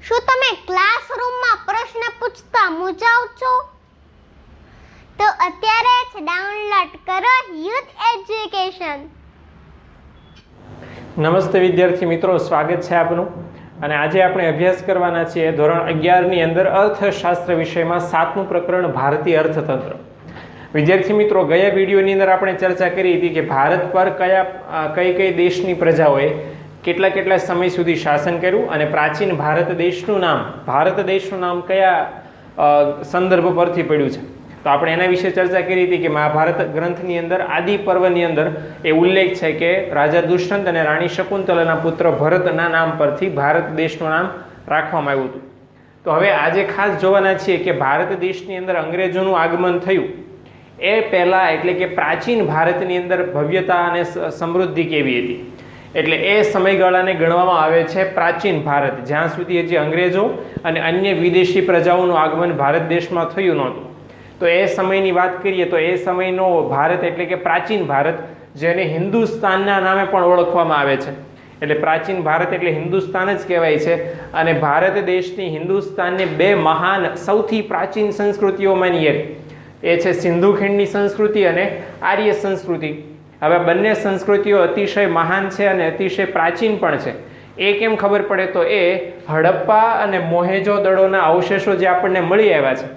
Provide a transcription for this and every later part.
શું તમે ક્લાસરૂમમાં પ્રશ્ન પૂછતા મૂંઝાવ છો? તો અત્યારે જ ડાઉનલોડ કરો યુથ એજ્યુકેશન. નમસ્તે વિદ્યાર્થી મિત્રો, સ્વાગત છે આપનું. અને આજે આપણે અભ્યાસ કરવાના છીએ ધોરણ 11ની અંદર અર્થશાસ્ત્ર વિષયમાં 7મું પ્રકરણ ભારતીય અર્થતંત્ર. વિદ્યાર્થી મિત્રો, ગયા વિડીયોની અંદર આપણે ચર્ચા કરી હતી કે ભારત પર કઈ દેશની પ્રજાઓએ કેટલા સમય સુધી શાસન કર્યું અને પ્રાચીન ભારત દેશનું નામ કયા સંદર્ભ પરથી પડ્યું છે. તો આપણે એના વિશે ચર્ચા કરી હતી કે મહાભારત ગ્રંથની અંદર આદિ પર્વની અંદર એ ઉલ્લેખ છે કે રાજા દુષ્યંત અને રાણી શકુંતલાના પુત્ર ભરતના નામ પરથી ભારત દેશનું નામ રાખવામાં આવ્યું હતું. તો હવે આજે ખાસ જોવાના છીએ કે ભારત દેશની અંદર અંગ્રેજોનું આગમન થયું એ પહેલાં, એટલે કે પ્રાચીન ભારતની અંદર ભવ્યતા અને સમૃદ્ધિ કેવી હતી. એટલે એ સમયગાળાને ગણવામાં આવે છે પ્રાચીન ભારત, જ્યાં સુધી હજી અંગ્રેજો અને અન્ય વિદેશી પ્રજાઓનું આગમન ભારત દેશમાં થયું નહોતું. તો એ સમયની વાત કરીએ તો એ સમયનો ભારત એટલે કે પ્રાચીન ભારત, જેને હિન્દુસ્તાનના નામે પણ ઓળખવામાં આવે છે. એટલે પ્રાચીન ભારત એટલે હિન્દુસ્તાન જ કહેવાય છે. અને ભારત દેશની હિન્દુસ્તાનની બે મહાન સૌથી પ્રાચીન સંસ્કૃતિઓમાંની એક એ છે સિંધુ ખીણની સંસ્કૃતિ અને આર્ય સંસ્કૃતિ. હવે બંને સંસ્કૃતિઓ અતિશય મહાન છે અને અતિશય પ્રાચીન પણ છે. એ કેમ ખબર પડે તો એ હડપ્પા અને મોહેજો-દડોના અવશેષો જે આપણને મળી આવ્યા છે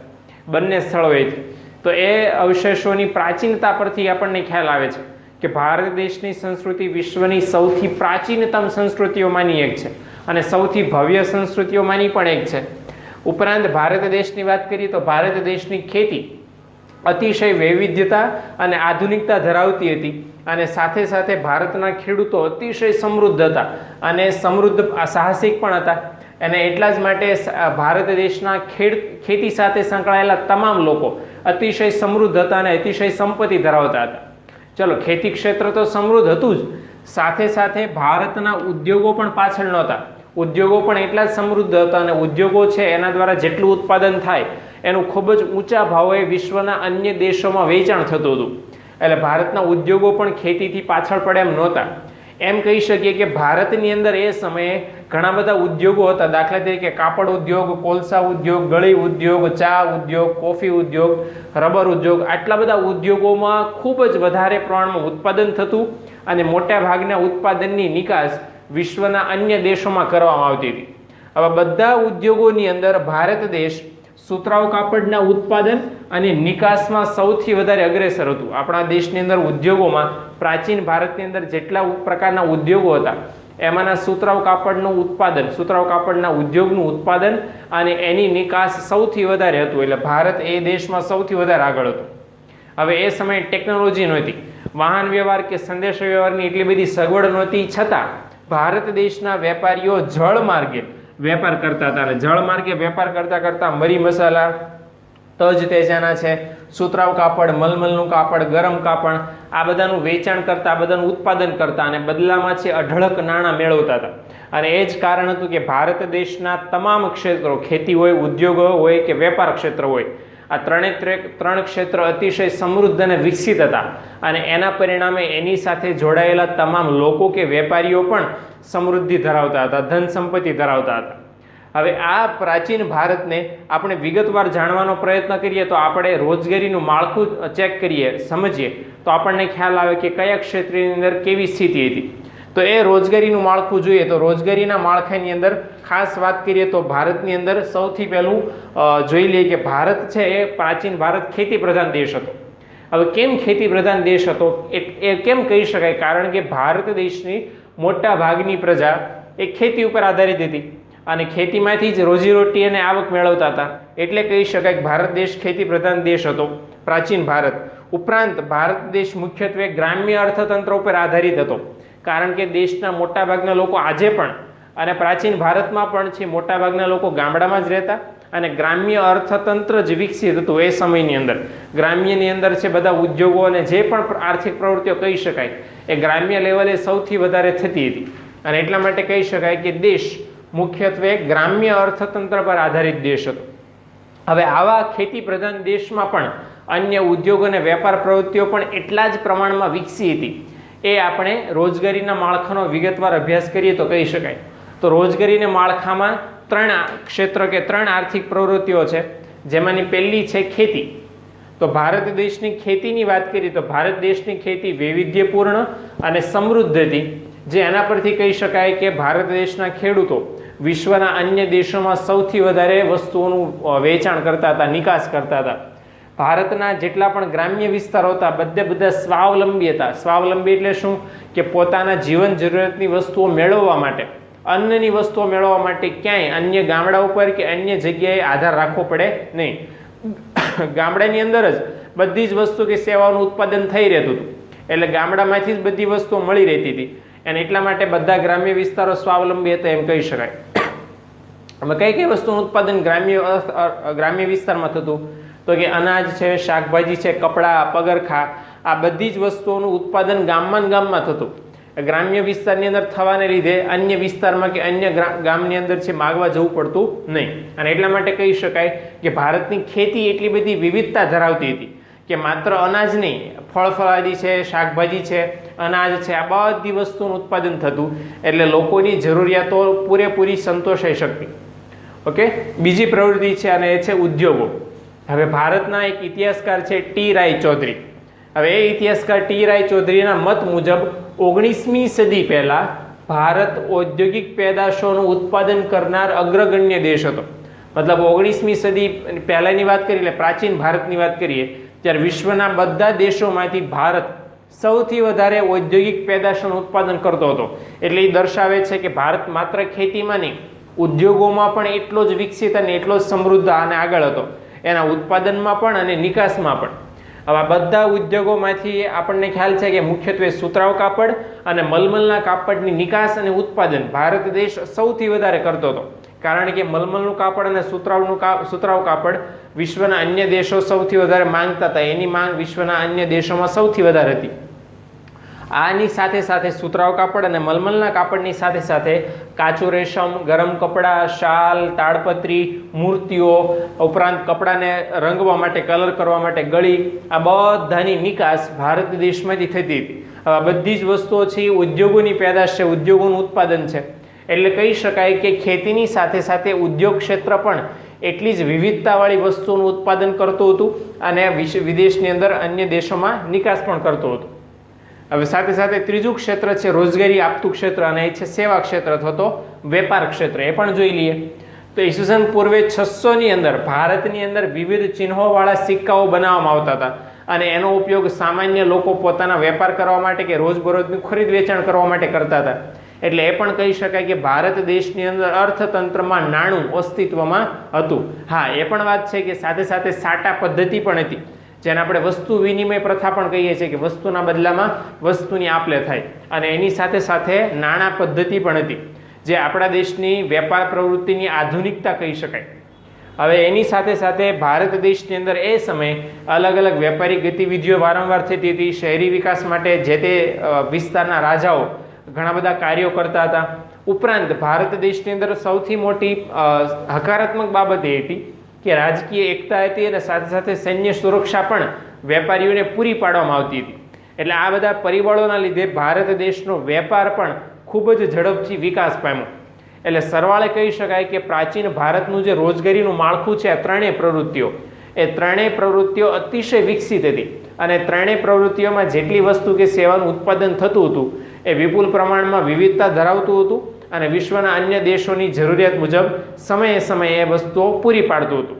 બંને સ્થળોએથી, તો એ અવશેષોની પ્રાચીનતા પરથી આપણને ખ્યાલ આવે છે કે ભારત દેશની સંસ્કૃતિ વિશ્વની સૌથી પ્રાચીનતમ સંસ્કૃતિઓમાંની એક છે અને સૌથી ભવ્ય સંસ્કૃતિઓમાંની પણ એક છે. ઉપરાંત ભારત દેશની વાત કરીએ તો ભારત દેશની ખેતી અતિશય વૈવિધ્યતા અને આધુનિકતા ધરાવતી હતી અને સાથે સાથે ભારતના ખેડૂતો અતિશય સમૃદ્ધ હતા અને સાહસિક પણ હતા. અને એટલા જ માટે ભારત દેશના ખેતી સાથે સંકળાયેલા તમામ લોકો અતિશય સમૃદ્ધ હતા અને અતિશય સંપત્તિ ધરાવતા હતા. ચલો, ખેતી ક્ષેત્ર તો સમૃદ્ધ હતું જ, સાથે સાથે ભારતના ઉદ્યોગો પણ પાછળ નહોતા. ઉદ્યોગો પણ એટલા જ સમૃદ્ધ હતા અને ઉદ્યોગો છે એના દ્વારા જેટલું ઉત્પાદન થાય એનું ખૂબ જ ઊંચા ભાવે વિશ્વના અન્ય દેશોમાં વેચાણ થતું હતું. એટલે ભારતના ઉદ્યોગો પણ ખેતીથી પાછળ પડે એમ નહોતા. એમ કહી શકીએ કે ભારતની અંદર એ સમયે ઘણા બધા ઉદ્યોગો હતા. દાખલા તરીકે કાપડ ઉદ્યોગ, કોલસા ઉદ્યોગ, ગળી ઉદ્યોગ, ચા ઉદ્યોગ, કોફી ઉદ્યોગ, રબર ઉદ્યોગ, આટલા બધા ઉદ્યોગોમાં ખૂબ જ વધારે પ્રમાણમાં ઉત્પાદન થતું અને મોટા ભાગના ઉત્પાદનની નિકાસ વિશ્વના અન્ય દેશોમાં કરવામાં આવતી હતી. હવે બધા ઉદ્યોગોની અંદર ભારત દેશ સુતરાઉ કાપડના ઉત્પાદન અને નિકાસમાં સૌથી વધારે અગ્રેસર હતું. આપણા દેશની અંદર ઉદ્યોગોમાં પ્રાચીન ભારતની અંદર જેટલા પ્રકારના ઉદ્યોગો હતા એમાંના સુતરાઉ કાપડના ઉદ્યોગનું ઉત્પાદન અને એની નિકાસ સૌથી વધારે હતું. એટલે ભારત એ દેશમાં સૌથી વધારે આગળ હતું. હવે એ સમયે ટેકનોલોજી નહોતી, વાહન વ્યવહાર કે સંદેશા વ્યવહારની એટલી બધી સગવડ નહોતી, છતાં ભારત દેશના વેપારીઓ જળ માર્ગે વેપાર કરતા હતા. અને જળ માર્ગે વેપાર કરતા મરી મસાલા, તજ તેજાના છે, સુતરાઉ કાપડ, મલમલનું કાપડ, ગરમ કાપડ, આ બધાનું વેચાણ કરતા, આ બધાનું ઉત્પાદન કરતા અને બદલામાં છે અઢળક નાણાં મેળવતા હતા. અને એ જ કારણ હતું કે ભારત દેશના તમામ ક્ષેત્રો, ખેતી હોય, ઉદ્યોગો હોય કે વેપાર ક્ષેત્ર હોય, આ ત્રણ ક્ષેત્ર અતિશય સમૃદ્ધ અને વિકસિત હતા. અને એના પરિણામે એની સાથે જોડાયેલા તમામ લોકો કે વેપારીઓ પણ સમૃદ્ધિ ધરાવતા હતા, ધન સંપત્તિ ધરાવતા હતા. હવે આ પ્રાચીન ભારતને આપણે વિગતવાર જાણવાનો પ્રયત્ન કરીએ તો આપણે રોજગારીનું માળખું ચેક કરીએ, સમજીએ તો આપણને ખ્યાલ આવે કે કયા ક્ષેત્રની અંદર કેવી સ્થિતિ હતી. તો એ રોજગારીનું માળખું જોઈએ તો રોજગારીના માળખાની અંદર ખાસ વાત કરીએ તો ભારતની અંદર સૌથી પહેલું જોઈ લઈએ કે ભારત છે એ પ્રાચીન ભારત ખેતી પ્રધાન દેશ હતો. હવે કેમ ખેતી પ્રધાન દેશ હતો એ કેમ કહી શકાય? કારણ કે ભારત દેશની મોટા ભાગની પ્રજા એ ખેતી ઉપર આધારિત હતી અને ખેતીમાંથી જ રોજીરોટી અને આવક મેળવતા હતા. એટલે કહી શકાય કે ભારત દેશ ખેતી પ્રધાન દેશ હતો, પ્રાચીન ભારત. ઉપરાંત ભારત દેશ મુખ્યત્વે ગ્રામ્ય અર્થતંત્ર ઉપર આધારિત હતો, કારણ કે દેશના મોટાભાગના લોકો આજે પણ અને પ્રાચીન ભારતમાં પણ છે મોટાભાગના લોકો ગામડામાં જ રહેતા અને ગ્રામ્ય અર્થતંત્ર જ વિકસિત હતું. એ સમયની અંદર ગ્રામ્યની અંદર છે બધા ઉદ્યોગો અને જે પણ આર્થિક પ્રવૃત્તિઓ કહી શકાય એ ગ્રામ્ય લેવલે સૌથી વધારે થતી હતી. અને એટલા માટે કહી શકાય કે દેશ મુખ્યત્વે ગ્રામ્ય અર્થતંત્ર પર આધારિત દેશ હતો. હવે આવા ખેતી પ્રધાન દેશમાં પણ અન્ય ઉદ્યોગ અને વેપાર પ્રવૃત્તિઓ પણ એટલા જ પ્રમાણમાં વિકસી હતી. એ આપણે રોજગારીના માળખાનો વિગતવાર અભ્યાસ કરીએ તો કહી શકાય. તો રોજગારીના માળખામાં ત્રણ ક્ષેત્ર કે ત્રણ આર્થિક પ્રવૃત્તિઓ છે, જેમાંની પહેલી છે ખેતી. તો ભારત દેશની ખેતીની વાત કરીએ તો ભારત દેશની ખેતી વૈવિધ્યપૂર્ણ અને સમૃદ્ધ હતી, જે એના પરથી કહી શકાય કે ભારત દેશના ખેડૂતો વિશ્વના અન્ય દેશોમાં સૌથી વધારે વસ્તુઓનું વેચાણ કરતા હતા, નિકાસ કરતા હતા. ભારતના જેટલા પણ ગ્રામ્ય વિસ્તારો હતા બધા સ્વાવલંબી હતા. સ્વાવલંબી એટલે શું? કે પોતાના જીવન જરૂરિયાતની વસ્તુઓ મેળવવા માટે, અન્નની વસ્તુઓ મેળવવા માટે ક્યાંય અન્ય ગામડા ઉપર કે અન્ય જગ્યાએ આધાર રાખવો પડે નહીં. ગામડાની અંદર જ બધી જ વસ્તુ કે સેવાઓનું ઉત્પાદન થઈ રહેતું હતું, એટલે ગામડામાંથી જ બધી વસ્તુઓ મળી રહેતી હતી, અને એટલા માટે બધા ગ્રામ્ય વિસ્તારો સ્વાવલંબી હતા એમ કહી શકાય. હવે કઈ કઈ વસ્તુનું ઉત્પાદન ગ્રામ્ય વિસ્તારમાં થતું? તો કે અનાજ છે, શાકભાજી છે, કપડાં, પગરખા, આ બધી જ વસ્તુઓનું ઉત્પાદન ગામમાં થતું. ગ્રામ્ય વિસ્તારની અંદર થવાને લીધે અન્ય વિસ્તારમાં કે અન્ય ગામની અંદર છે માગવા જવું પડતું નહીં, અને એટલા માટે કહી શકાય કે ભારતની ખેતી એટલી બધી વિવિધતા ધરાવતી હતી કે માત્ર અનાજ નહીં, ફળફળાદી છે, શાકભાજી છે, અનાજ છે, આ બધી વસ્તુનું ઉત્પાદન થતું, એટલે લોકોની જરૂરિયાતો પૂરેપૂરી સંતોષાઈ શકતી. ઓકે, બીજી પ્રવૃત્તિ છે અને એ છે ઉદ્યોગો. હવે ભારતના એક ઇતિહાસકાર છે ટી રાય ચૌધરી. હવે એ ઇતિહાસકાર ટી રાય ચૌધરીના મત મુજબ 19મી સદી પહેલા ભારત ઔદ્યોગિક પેદાશોનું ઉત્પાદન કરનાર અગ્રગણ્ય દેશ હતો. મતલબ 19મી સદી પહેલાની વાત કરીએ, એટલે પ્રાચીન ભારતની વાત કરીએ, ત્યારે વિશ્વના બધા દેશોમાંથી ભારત સૌથી વધારે ઔદ્યોગિક પેદાશોનું ઉત્પાદન કરતો હતો. એટલે એ દર્શાવે છે કે ભારત માત્ર ખેતીમાં નહીં, ઉદ્યોગોમાં પણ એટલો જ વિકસિત અને એટલો જ સમૃદ્ધ અને આગળ હતો, એના ઉત્પાદનમાં પણ અને નિકાસમાં પણ. હવે બધા ઉદ્યોગોમાંથી આપણને ખ્યાલ છે કે મુખ્યત્વે સુતરાઉ કાપડ અને મલમલના કાપડની નિકાસ અને ઉત્પાદન ભારત દેશ સૌથી વધારે કરતો હતો, કારણ કે મલમલનું કાપડ અને સુતરાઉ કાપડ વિશ્વના અન્ય દેશો સૌથી વધારે માંગતા હતા, એની માંગ વિશ્વના અન્ય દેશોમાં સૌથી વધારે હતી. આની સાથે સાથે સુતરાઉ કાપડ અને મલમલના કાપડની સાથે સાથે કાચું રેશમ, ગરમ કપડાં, શાલ, તાડપત્રી, મૂર્તિઓ, ઉપરાંત કપડાને રંગવા માટે, કલર કરવા માટે ગળી, આ બધાની નિકાસ ભારત દેશમાંથી થતી હતી. આ બધી જ વસ્તુઓ છે એ ઉદ્યોગોની પેદાશ છે, ઉદ્યોગોનું ઉત્પાદન છે. એટલે કહી શકાય કે ખેતીની સાથે સાથે ઉદ્યોગ ક્ષેત્ર પણ એટલી જ વિવિધતાવાળી વસ્તુઓનું ઉત્પાદન કરતું હતું અને વિદેશની અંદર અન્ય દેશોમાં નિકાસ પણ કરતું હતું. હવે સાથે સાથે ત્રીજું ક્ષેત્ર છે રોજગારી આપતું ક્ષેત્ર, અને એ છે સેવા ક્ષેત્ર અથવા તો વેપાર ક્ષેત્ર. એ પણ જોઈ લઈએ તો ઈસવીસન પૂર્વે 600ની અંદર ભારતની અંદર વિવિધ ચિહ્નોવાળા સિક્કાઓ બનાવવામાં આવતા હતા, અને એનો ઉપયોગ સામાન્ય લોકો પોતાના વેપાર કરવા માટે કે રોજબરોજનું ખરીદ વેચાણ કરવા માટે કરતા હતા. એટલે એ પણ કહી શકાય કે ભારત દેશની અંદર અર્થતંત્રમાં નાણું અસ્તિત્વમાં હતું. હા, એ પણ વાત છે કે સાથે સાથે સાટા પદ્ધતિ પણ હતી, જેને આપણે વસ્તુ વિનિમય પ્રથા પણ કહીએ છીએ, કે વસ્તુના બદલામાં વસ્તુની આપ-લે થાય, અને એની સાથે સાથે નાણાં પદ્ધતિ પણ હતી, જે આપણા દેશની વેપાર પ્રવૃત્તિની આધુનિકતા કહી શકાય. હવે એની સાથે સાથે ભારત દેશની અંદર એ સમયે અલગ અલગ વેપારી ગતિવિધિઓ વારંવાર થતી હતી. શહેરી વિકાસ માટે જે તે વિસ્તારના રાજાઓ ઘણા બધા કાર્યો કરતા હતા. ઉપરાંત ભારત દેશની અંદર સૌથી મોટી હકારાત્મક બાબત એ હતી કે રાજકીય એકતા હતી, અને સાથે સાથે સૈન્ય સુરક્ષા પણ વેપારીઓને પૂરી પાડવામાં આવતી હતી. એટલે આ બધા પરિબળોના લીધે ભારત દેશનો વેપાર પણ ખૂબ જ ઝડપથી વિકાસ પામ્યો. એટલે સરવાળે કહી શકાય કે પ્રાચીન ભારતનું જે રોજગારીનું માળખું છે, આ ત્રણેય પ્રવૃત્તિઓ અતિશય વિકસિત હતી, અને ત્રણેય પ્રવૃત્તિઓમાં જેટલી વસ્તુ કે સેવાનું ઉત્પાદન થતું હતું એ વિપુલ પ્રમાણમાં વિવિધતા ધરાવતું હતું, અને વિશ્વના અન્ય દેશોની જરૂરિયાત મુજબ સમયે સમયે એ વસ્તુઓ પૂરી પાડતું હતું.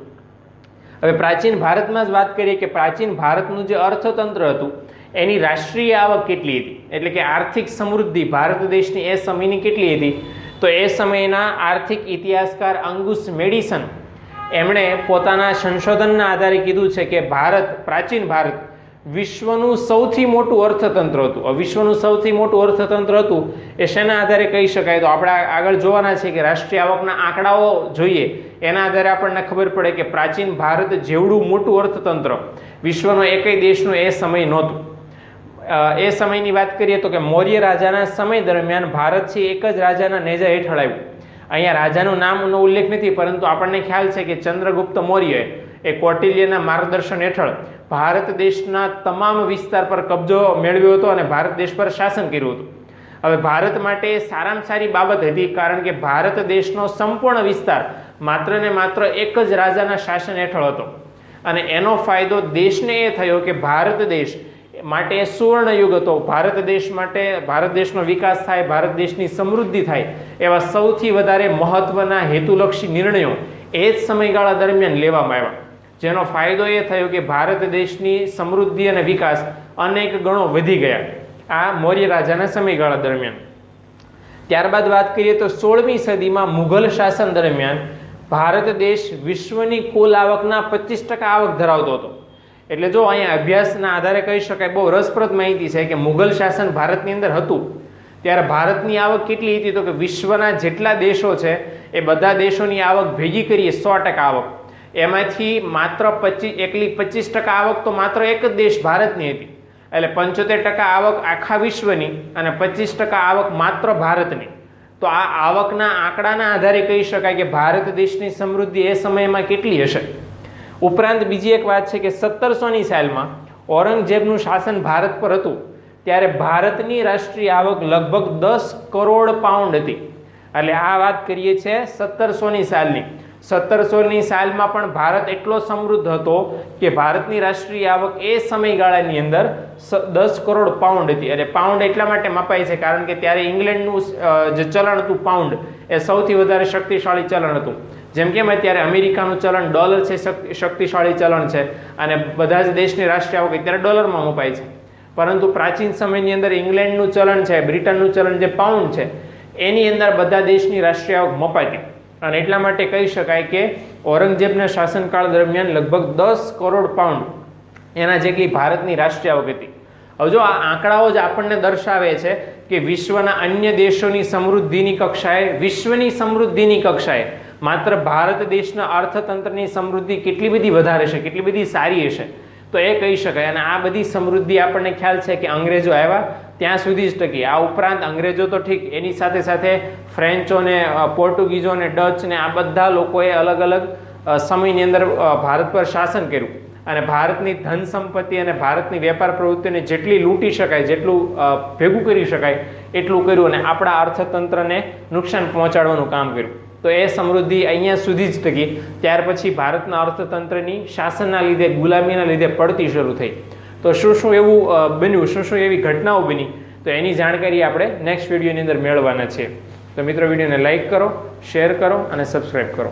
હવે પ્રાચીન ભારતમાં જ વાત કરીએ કે પ્રાચીન ભારતનું જે અર્થતંત્ર હતું એની રાષ્ટ્રીય આવક કેટલી હતી, એટલે કે આર્થિક સમૃદ્ધિ ભારત દેશની એ સમયની કેટલી હતી? તો એ સમયના આર્થિક ઇતિહાસકાર અંગુસ મેડિસન એમણે પોતાના સંશોધનના આધારે કીધું છે કે પ્રાચીન ભારત વિશ્વનું સૌથી મોટું અર્થતંત્ર હતું. વિશ્વનું સૌથી મોટું અર્થતંત્ર હતું એ શેના આધારે કહી શકાય? તો આપણે આગળ જોવાના છે કે રાષ્ટ્રીય આવકના આંકડાઓ જોઈએ, એના આધારે આપણને ખબર પડે કે પ્રાચીન ભારત જેવડું મોટું અર્થતંત્ર વિશ્વનો એકેય દેશનું એ સમય નહોતું. એ સમયની વાત કરીએ તો કે મૌર્ય રાજાના સમય દરમિયાન ભારત છે એક જ રાજાના નેજા હેઠળ આવ્યું. અહીંયા રાજાનું નામનો ઉલ્લેખ નથી, પરંતુ આપણને ખ્યાલ છે કે ચંદ્રગુપ્ત મૌર્ય એ કૌટિલ્યના માર્ગદર્શન હેઠળ ભારત દેશના તમામ વિસ્તાર પર કબજો મેળવ્યો હતો અને ભારત દેશ પર શાસન કર્યું હતું. હવે ભારત માટે સારામાં સારી બાબત હતી, કારણ કે ભારત દેશનો સંપૂર્ણ વિસ્તાર માત્ર ને માત્ર એક જ રાજાના શાસન હેઠળ હતો અને એનો ફાયદો દેશને એ થયો કે ભારત દેશ માટે સુવર્ણ યુગ હતો. ભારત દેશ માટે, ભારત દેશનો વિકાસ થાય, ભારત દેશની સમૃદ્ધિ થાય એવા સૌથી વધારે મહત્વના હેતુલક્ષી નિર્ણયો એ જ સમયગાળા દરમિયાન લેવામાં આવ્યા, જેનો ફાયદો એ થયો કે ભારત દેશની સમૃદ્ધિ અને વિકાસ અનેક ગણો વધી ગયા આ મૌર્ય રાજાના સમયગાળા દરમિયાન. ત્યારબાદ વાત કરીએ તો 16મી સદીમાં મુઘલ શાસન દરમિયાન ભારત દેશ વિશ્વની કુલ આવકના 25% આવક ધરાવતો હતો. એટલે જો અહીંયા અભ્યાસના આધારે કહી શકાય, બહુ રસપ્રદ માહિતી છે કે મુઘલ શાસન ભારતની અંદર હતું ત્યારે ભારતની આવક કેટલી હતી, તો કે વિશ્વના જેટલા દેશો છે એ બધા દેશોની આવક ભેગી કરીએ 100% આવક, એમાંથી માત્ર 25% આવક તો માત્ર એક જ દેશ ભારતની હતી. એટલે 75% આવક આખા વિશ્વની અને 25% આવક માત્ર ભારતની. તો આ આવકના આંકડાના આધારે કહી શકાય કે ભારત દેશની સમૃદ્ધિ એ સમયમાં કેટલી હશે. ઉપરાંત બીજી એક વાત છે કે 1700ની સાલમાં ઔરંગઝેબનું શાસન ભારત પર હતું ત્યારે ભારતની રાષ્ટ્રીય આવક લગભગ 10 કરોડ પાઉન્ડ હતી. એટલે આ વાત કરીએ છીએ 1700ની સાલની. 1700ની સાલમાં પણ ભારત એટલો સમૃદ્ધ હતો કે ભારતની રાષ્ટ્રીય આવક એ સમયગાળાની અંદર 10 કરોડ પાઉન્ડ હતી. અને પાઉન્ડ એટલા માટે મપાય છે કારણ કે ત્યારે ઇંગ્લેન્ડનું જે ચલણ હતું પાઉન્ડ એ સૌથી વધારે શક્તિશાળી ચલણ હતું. જેમ કે અત્યારે અમેરિકાનું ચલણ ડોલર છે, શક્તિશાળી ચલણ છે અને બધા જ દેશની રાષ્ટ્રીય આવક અત્યારે ડોલરમાં મપાય છે. પરંતુ પ્રાચીન સમયની અંદર ઇંગ્લેન્ડનું ચલણ છે, બ્રિટનનું ચલણ જે પાઉન્ડ છે એની અંદર બધા દેશની રાષ્ટ્રીય આવક મપાતી. અને એટલા માટે કહી શકાય કે ઔરંગઝેબના શાસનકાળ દરમિયાન લગભગ 10 કરોડ પાઉન્ડ એના જેટલી ભારતની રાષ્ટ્રીય આવક હતી. હવે જો આ આંકડાઓ જ આપણને દર્શાવે છે કે વિશ્વના અન્ય દેશોની સમૃદ્ધિની કક્ષાએ, વિશ્વની સમૃદ્ધિની કક્ષાએ માત્ર ભારત દેશના અર્થતંત્રની સમૃદ્ધિ કેટલી બધી વધારે છે, કેટલી બધી સારી હશે, તો એ કહી શકાય. અને આ બધી સમૃદ્ધિ આપણને ખ્યાલ છે કે અંગ્રેજો આવ્યા ત્યાં સુધી જ ટકી. આ ઉપરાંત અંગ્રેજો તો ઠીક, એની સાથે સાથે ફ્રેન્ચો ને, પોર્ટુગીઝો ને, ડચ ને, આ બધા લોકોએ અલગ અલગ સમયની અંદર ભારત પર શાસન કર્યું અને ભારતની ધન સંપત્તિ અને ભારતની વેપાર પ્રવૃત્તિને જેટલી લૂંટી શકાય, જેટલું ભેગું કરી શકાય એટલું કર્યું અને આપણા અર્થતંત્રને નુકસાન પહોંચાડવાનું કામ કર્યું. તો એ સમૃદ્ધિ અહીંયા સુધી જ ટકી. ત્યાર પછી ભારતના અર્થતંત્રની શાસનના લીધે, ગુલામીના લીધે પડતી શરૂ થઈ. તો શું શું એવું બન્યું, શું શું એવી ઘટનાઓ બની, તો એની જાણકારી આપણે નેક્સ્ટ વિડીયોની અંદર મેળવવાના છીએ. તો મિત્રો વિડીયોને લાઈક કરો, શેર કરો અને સબસ્ક્રાઈબ કરો.